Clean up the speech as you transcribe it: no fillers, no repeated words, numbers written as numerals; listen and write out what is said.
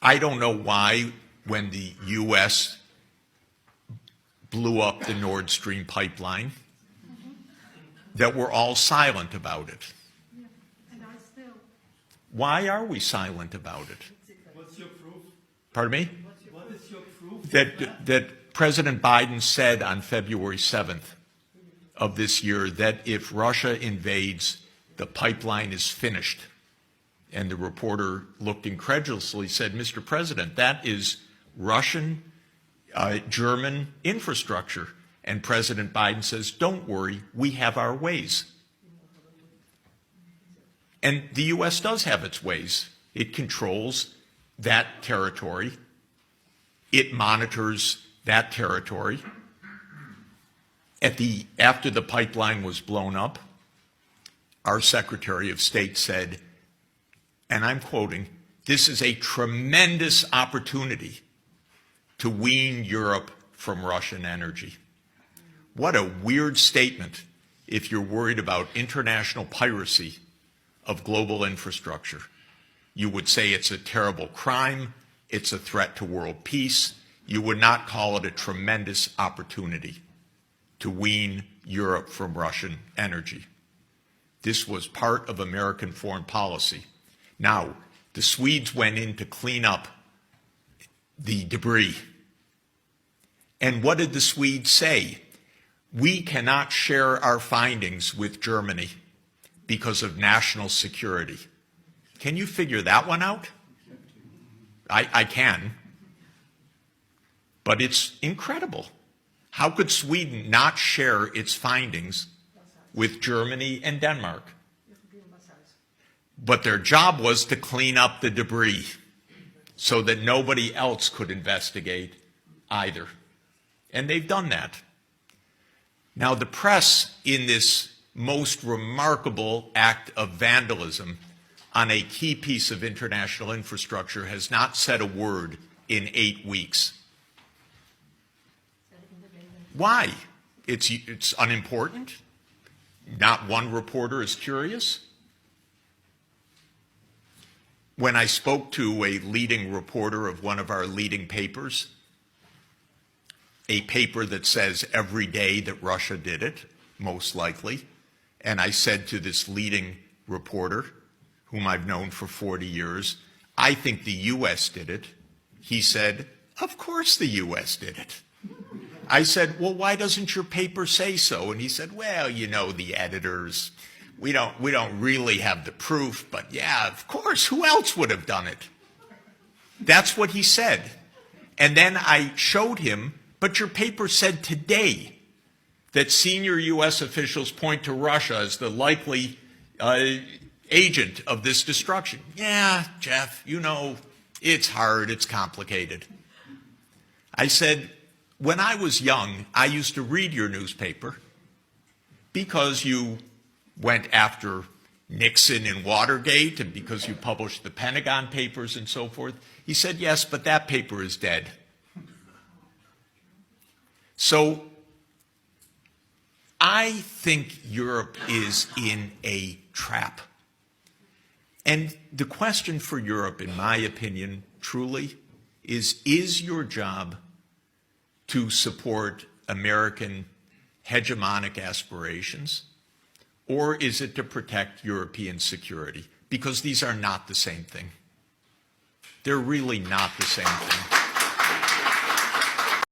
I don't know why, when the U.S. blew up the Nord Stream pipeline, that we're all silent about it. Yeah. And I still. Why are we silent about it? What's your proof? Pardon me? What is your proof? That President Biden said on February 7th of this year that if Russia invades, the pipeline is finished. And the reporter looked incredulously, said, Mr. President, that is Russian, German infrastructure. And President Biden says, don't worry, we have our ways. And the U.S. does have its ways. It controls that territory. It monitors that territory. After the pipeline was blown up, our Secretary of State said, and I'm quoting, "This is a tremendous opportunity to wean Europe from Russian energy." What a weird statement if you're worried about international piracy of global infrastructure. You would say it's a terrible crime, it's a threat to world peace. You would not call it a tremendous opportunity to wean Europe from Russian energy. This was part of American foreign policy. Now, the Swedes went in to clean up the debris. And what did the Swedes say? We cannot share our findings with Germany because of national security. Can you figure that one out? I can. But it's incredible. How could Sweden not share its findings with Germany and Denmark? But their job was to clean up the debris so that nobody else could investigate either. And they've done that. Now, the press, in this most remarkable act of vandalism on a key piece of international infrastructure, has not said a word in 8 weeks. Why? It's unimportant? Not one reporter is curious? When I spoke to a leading reporter of one of our leading papers, a paper that says every day that Russia did it, most likely, and I said to this leading reporter, whom I've known for 40 years, I think the U.S. did it. He said, of course the U.S. did it. I said, well, why doesn't your paper say so? And he said, well, you know, the editors, we don't really have the proof, but yeah, of course, who else would have done it? That's what he said. And then I showed him, but your paper said today that senior U.S. officials point to Russia as the likely agent of this destruction. Yeah, Jeff, you know, it's hard, it's complicated. I said, when I was young, I used to read your newspaper because you went after Nixon in Watergate and because you published the Pentagon Papers and so forth. He said, yes, but that paper is dead. So I think Europe is in a trap. And the question for Europe, in my opinion, truly, is your job to support American hegemonic aspirations, or is it to protect European security? Because these are not the same thing. They're really not the same thing.